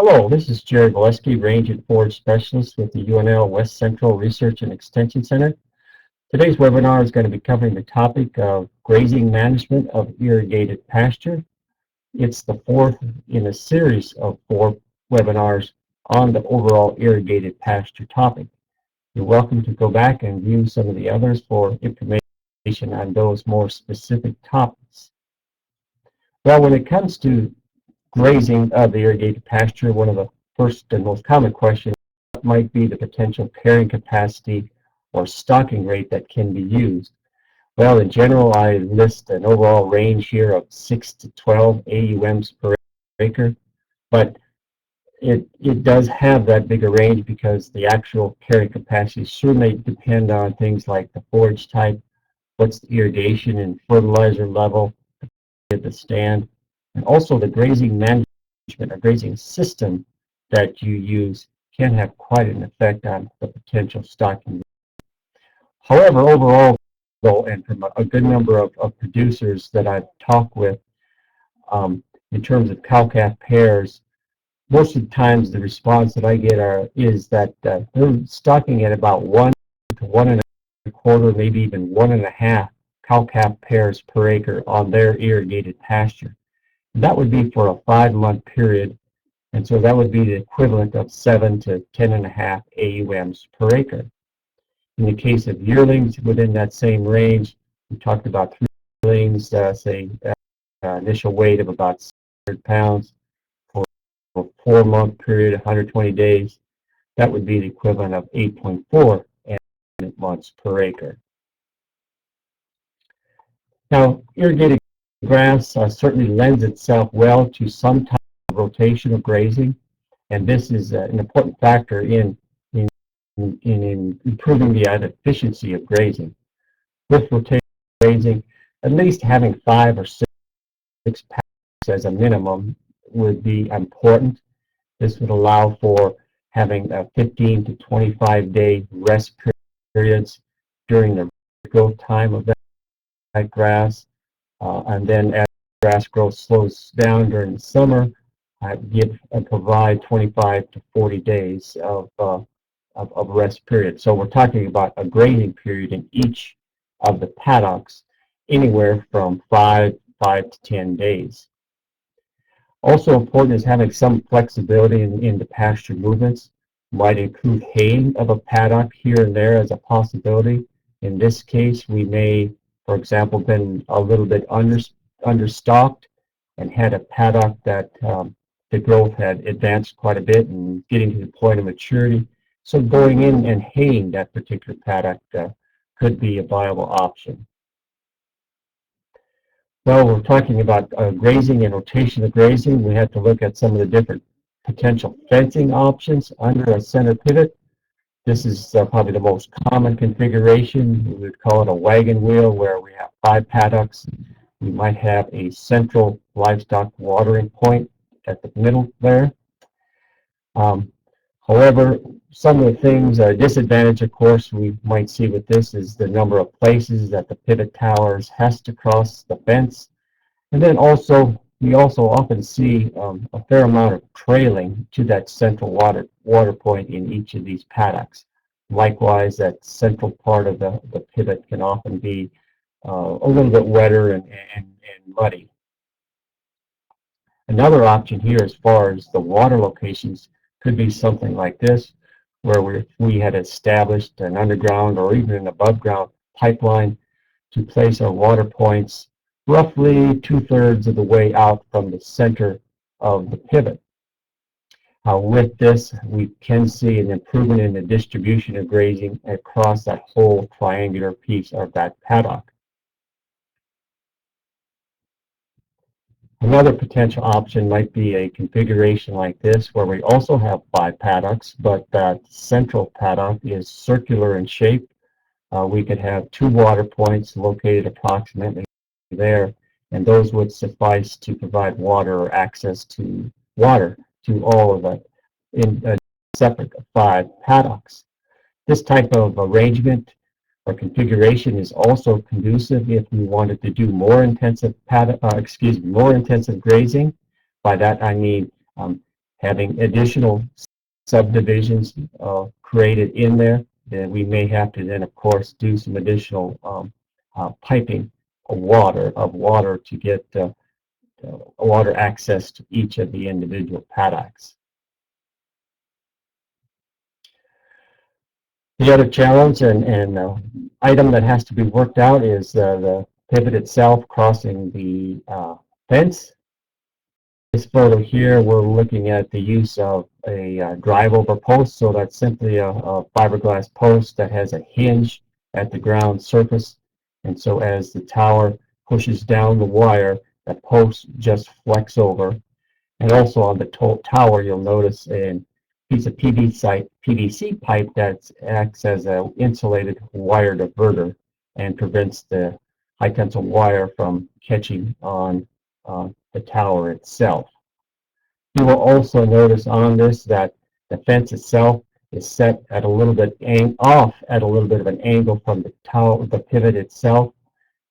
Hello, this is Jerry Valesky, Range and Forage Specialist with the UNL West Central Research and Extension Center. Today's webinar is going to be covering the topic of grazing management of irrigated pasture. It's the fourth in a series of 4 webinars on the overall irrigated pasture topic. You're welcome to go back and view some of the others for information on those more specific topics. Well, when it comes to grazing of the irrigated pasture, one of the first and most common questions might be the potential carrying capacity or stocking rate that can be used. Well, in general, I list an overall range here of 6 to 12 AUMs per acre, but it does have that bigger range because the actual carrying capacity sure may depend on things like the forage type, what's the irrigation and fertilizer level at the stand, and also the grazing management or grazing system that you use can have quite an effect on the potential stocking. However, overall, though, and from a good number of producers that I've talked with, in terms of cow-calf pairs, most of the times the response that I get is that they're stocking at about 1 to 1.25, maybe even 1.5 cow-calf pairs per acre on their irrigated pasture. And that would be for a 5-month period, and so that would be the equivalent of 7 to 10.5 AUMs per acre. In the case of yearlings within that same range, we talked about 3 yearlings, initial weight of about 600 pounds for a 4-month period, 120 days. That would be the equivalent of 8.4 months per acre. Now, irrigated grass certainly lends itself well to some type of rotational grazing, and this is an important factor in improving the efficiency of grazing. With rotational grazing, at least having 5 or 6 paddocks as a minimum would be important. This would allow for having 15 to 25 day rest periods during the growth time of that grass, and then as grass growth slows down during the summer, provide 25 to 40 days of rest period. So we're talking about a grazing period in each of the paddocks, anywhere from 5 to 10 days. Also important is having some flexibility in the pasture movements. Might include haying of a paddock here and there as a possibility. In this case, we may, for example, been a little bit understocked and had a paddock that the growth had advanced quite a bit and getting to the point of maturity. So going in and haying that particular paddock could be a viable option. Well, we're talking about grazing and rotational grazing. We have to look at some of the different potential fencing options under a center pivot. This is probably the most common configuration. We would call it a wagon wheel, where we have 5 paddocks. We might have a central livestock watering point at the middle there. However, some of the things, disadvantage, of course, we might see with this is the number of places that the pivot towers has to cross the fence. And then also, we also often see a fair amount of trailing to that central water point in each of these paddocks. Likewise, that central part of the pivot can often be a little bit wetter and muddy. Another option here, as far as the water locations, could be something like this, where we had established an underground or even an above ground pipeline to place our water points roughly 2/3 of the way out from the center of the pivot. With this, we can see an improvement in the distribution of grazing across that whole triangular piece of that paddock. Another potential option might be a configuration like this, where we also have 5 paddocks, but that central paddock is circular in shape. We could have 2 water points located approximately there, and those would suffice to provide water or access to water to all of it in a separate 5 paddocks. This type of arrangement or configuration is also conducive if we wanted to do more intensive grazing. By that I mean having additional subdivisions created in there, then we may have to then, of course, do some additional piping of water to get water access to each of the individual paddocks. The other challenge and item that has to be worked out is the pivot itself crossing the fence. This photo here, we're looking at the use of a drive-over post. So that's simply a fiberglass post that has a hinge at the ground surface. And so as the tower pushes down the wire, that post just flex over. And also on the tower, you'll notice a piece of PVC pipe that acts as an insulated wire diverter and prevents the high tensile wire from catching on the tower itself. You will also notice on this that the fence itself is set at a little bit off at a little bit of an angle from the tower, the pivot itself,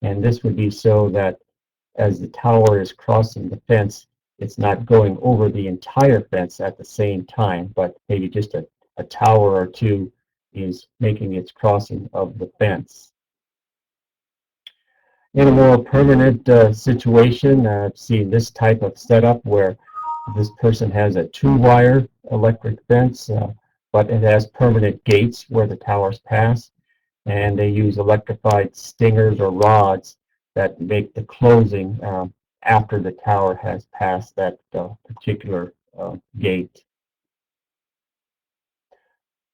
and this would be so that as the tower is crossing the fence, it's not going over the entire fence at the same time, but maybe just a tower or two is making its crossing of the fence. In a more permanent situation, I've seen this type of setup where this person has a 2-wire electric fence, but it has permanent gates where the towers pass, and they use electrified stingers or rods that make the closing after the tower has passed that particular gate.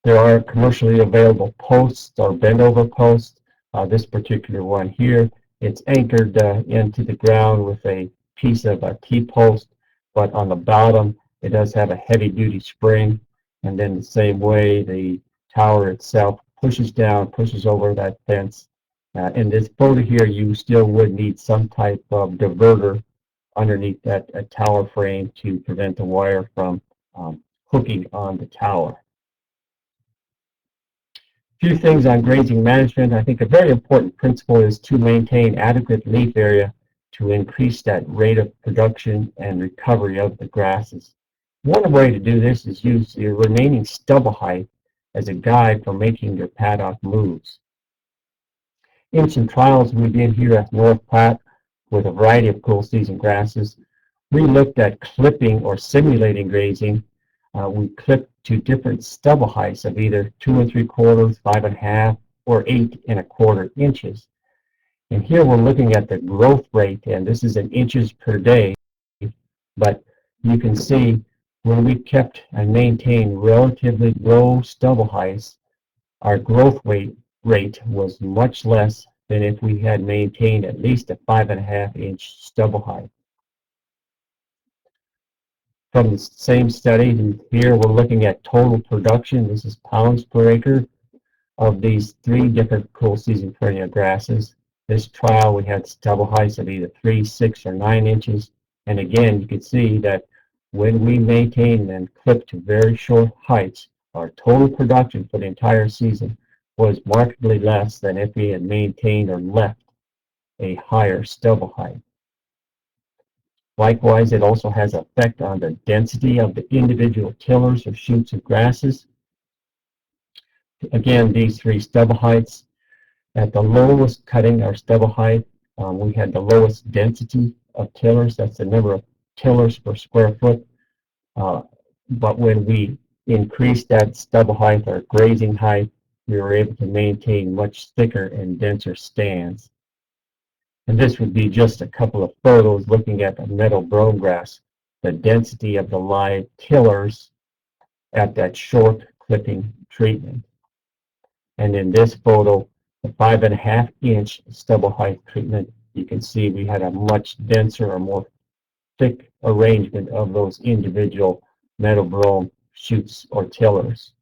There are commercially available posts or bend-over posts. This particular one here, it's anchored into the ground with a piece of a T-post, but on the bottom it does have a heavy-duty spring, and then the same way the tower itself pushes down, pushes over that fence. In this photo here, you still would need some type of diverter underneath that tower frame to prevent the wire from hooking on the tower. A few things on grazing management. I think a very important principle is to maintain adequate leaf area to increase that rate of production and recovery of the grasses. One way to do this is use your remaining stubble height as a guide for making your paddock moves. In some trials we did here at North Platte with a variety of cool season grasses, we looked at clipping or simulating grazing. We clipped to different stubble heights of either 2 3/4, 5 1/2, or 8 1/4 inches. And here we're looking at the growth rate, and this is in inches per day. But you can see when we kept and maintained relatively low stubble heights, our growth rate was much less than if we had maintained at least a 5 1/2 inch stubble height. From the same study, here we're looking at total production. This is pounds per acre of these 3 different cool season perennial grasses. This trial we had stubble heights of either 3, 6, or 9 inches. And again, you can see that when we maintained and clipped to very short heights, our total production for the entire season was markedly less than if we had maintained or left a higher stubble height. Likewise, it also has an effect on the density of the individual tillers or shoots of grasses. Again, these 3 stubble heights. At the lowest cutting or stubble height, we had the lowest density of tillers. That's the number of tillers per square foot. But when we increased that stubble height or grazing height, we were able to maintain much thicker and denser stands. And this would be just a couple of photos looking at the meadow brome grass, the density of the live tillers at that short clipping treatment. And in this photo, the 5 1/2 inch stubble height treatment, you can see we had a much denser or more thick arrangement of those individual meadow brome shoots or tillers.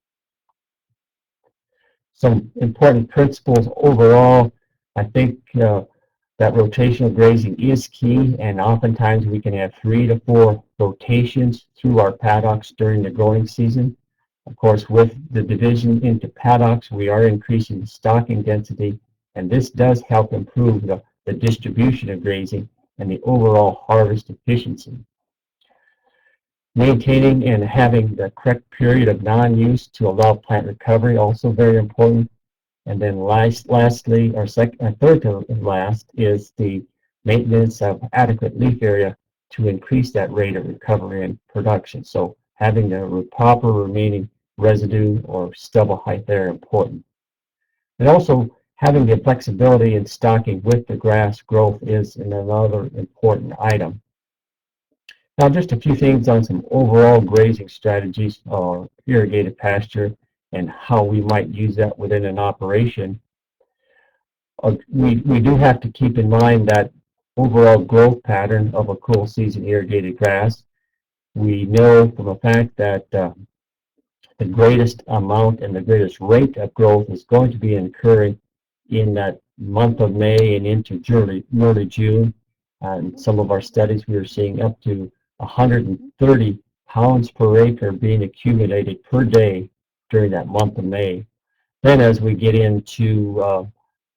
Some important principles overall. I think that rotational grazing is key, and oftentimes we can have 3 to 4 rotations through our paddocks during the growing season. Of course, with the division into paddocks, we are increasing the stocking density, and this does help improve the distribution of grazing and the overall harvest efficiency. Maintaining and having the correct period of non-use to allow plant recovery, also very important. And then lastly, or third to last, is the maintenance of adequate leaf area to increase that rate of recovery and production. So having the proper remaining residue or stubble height there important. And also having the flexibility in stocking with the grass growth is another important item. Now, just a few things on some overall grazing strategies for irrigated pasture and how we might use that within an operation. We do have to keep in mind that overall growth pattern of a cool season irrigated grass. We know from the fact that the greatest amount and the greatest rate of growth is going to be occurring in that month of May and into early June. In some of our studies, we are seeing up to 130 pounds per acre being accumulated per day during that month of May. Then as we get into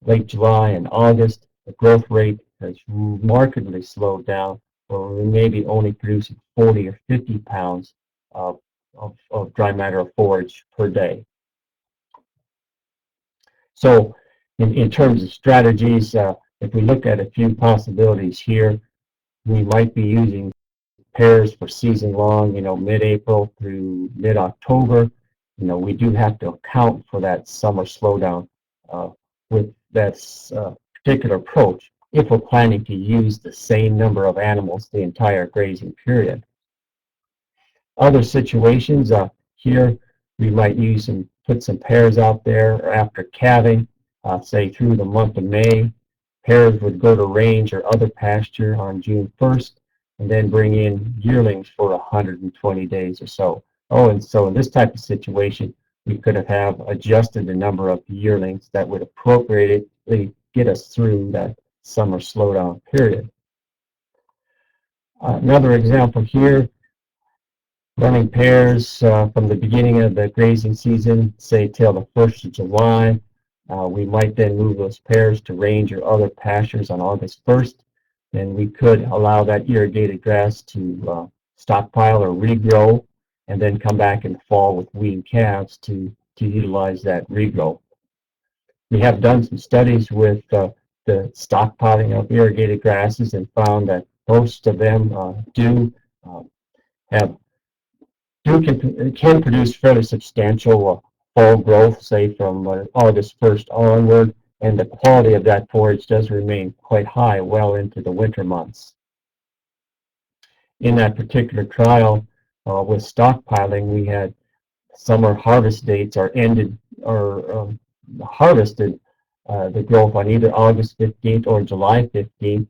late July and August, the growth rate has markedly slowed down, where we may be only producing 40 or 50 pounds of dry matter of forage per day. So in terms of strategies, if we look at a few possibilities here, we might be using pairs for season long, mid-April through mid-October. We do have to account for that summer slowdown with that particular approach if we're planning to use the same number of animals the entire grazing period. Other situations, here we might put some pairs out there after calving, say through the month of May. Pairs would go to range or other pasture on June 1st, and then bring in yearlings for 120 days or so. Oh, and so in this type of situation, we could have adjusted the number of yearlings that would appropriately get us through that summer slowdown period. Another example here, running pairs from the beginning of the grazing season, say till the 1st of July. We might then move those pairs to range or other pastures on August 1st. Then we could allow that irrigated grass to stockpile or regrow, and then come back in the fall with weaned calves to utilize that regrow. We have done some studies with the stockpiling of irrigated grasses and found that most of them can produce fairly substantial fall growth, say from August 1st onward, and the quality of that forage does remain quite high well into the winter months. In that particular trial with stockpiling, we had summer harvest dates are ended or harvested the growth on either August 15th or July 15th.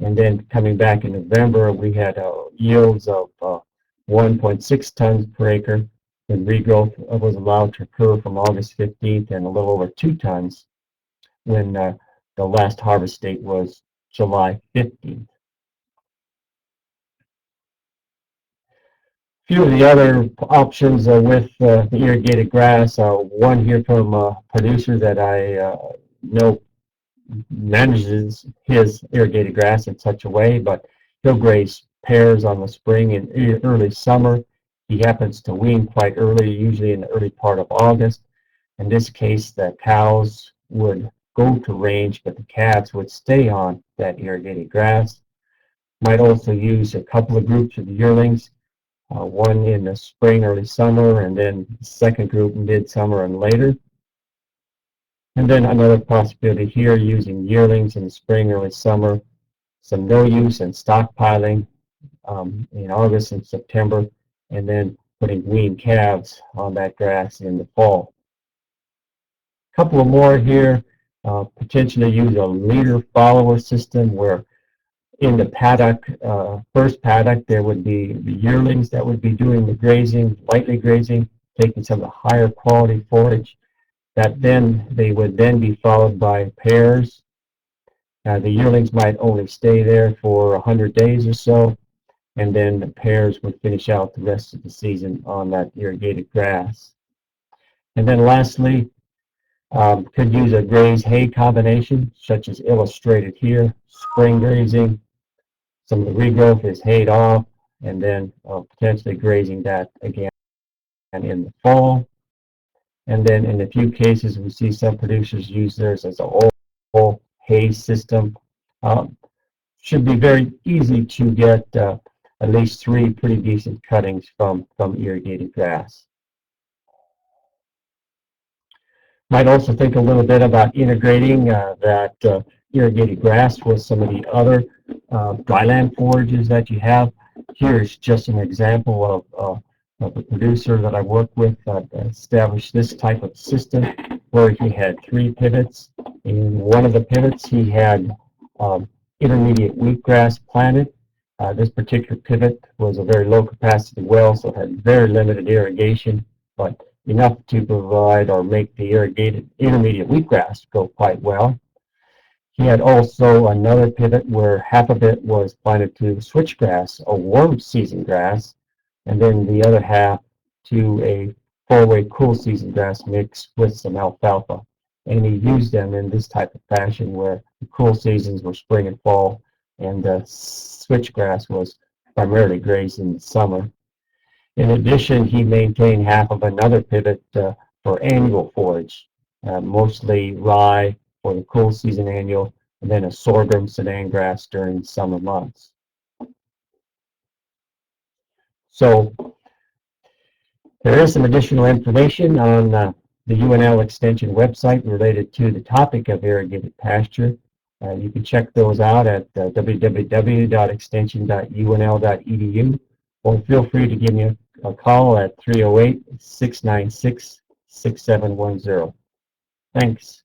And then coming back in November, we had yields of 1.6 tons per acre, and regrowth was allowed to occur from August 15th and a little over 2 tons when the last harvest date was July 15th. A few of the other options with the irrigated grass, one here from a producer that I know manages his irrigated grass in such a way, but he'll graze pairs on the spring and early summer. He happens to wean quite early, usually in the early part of August. In this case, the cows would go to range, but the calves would stay on that irrigated grass. Might also use a couple of groups of yearlings, one in the spring, early summer, and then the second group midsummer and later. And then another possibility here, using yearlings in the spring, early summer, some no use and stockpiling in August and September, and then putting weaned calves on that grass in the fall. A couple of more here, potentially use a leader follower system where in the paddock, first paddock, there would be the yearlings that would be doing the grazing, lightly grazing, taking some of the higher quality forage. They would then be followed by pairs. The yearlings might only stay there for 100 days or so, and then the pairs would finish out the rest of the season on that irrigated grass. And then lastly, could use a graze-hay combination, such as illustrated here, spring grazing. Some of the regrowth is hayed off, and then potentially grazing that again in the fall. And then in a few cases, we see some producers use theirs as a whole hay system. Um, should be very easy to get at least 3 pretty decent cuttings from irrigated grass. Might also think a little bit about integrating that irrigated grass with some of the other dryland forages that you have. Here's just an example of a producer that I work with that established this type of system where he had 3 pivots. In one of the pivots, he had intermediate wheatgrass planted. This particular pivot was a very low capacity well, so it had very limited irrigation, but enough to provide or make the irrigated intermediate wheatgrass go quite well. He had also another pivot where half of it was planted to switchgrass, a warm season grass, and then the other half to a four-way cool season grass mix with some alfalfa. And he used them in this type of fashion where the cool seasons were spring and fall, and the switchgrass was primarily grazed in the summer. In addition, he maintained half of another pivot for annual forage, mostly rye for the cool season annual, and then a sorghum sedan grass during summer months. So there is some additional information on the UNL Extension website related to the topic of irrigated pasture. You can check those out at www.extension.unl.edu, or feel free to give me a call at 308-696-6710. Thanks.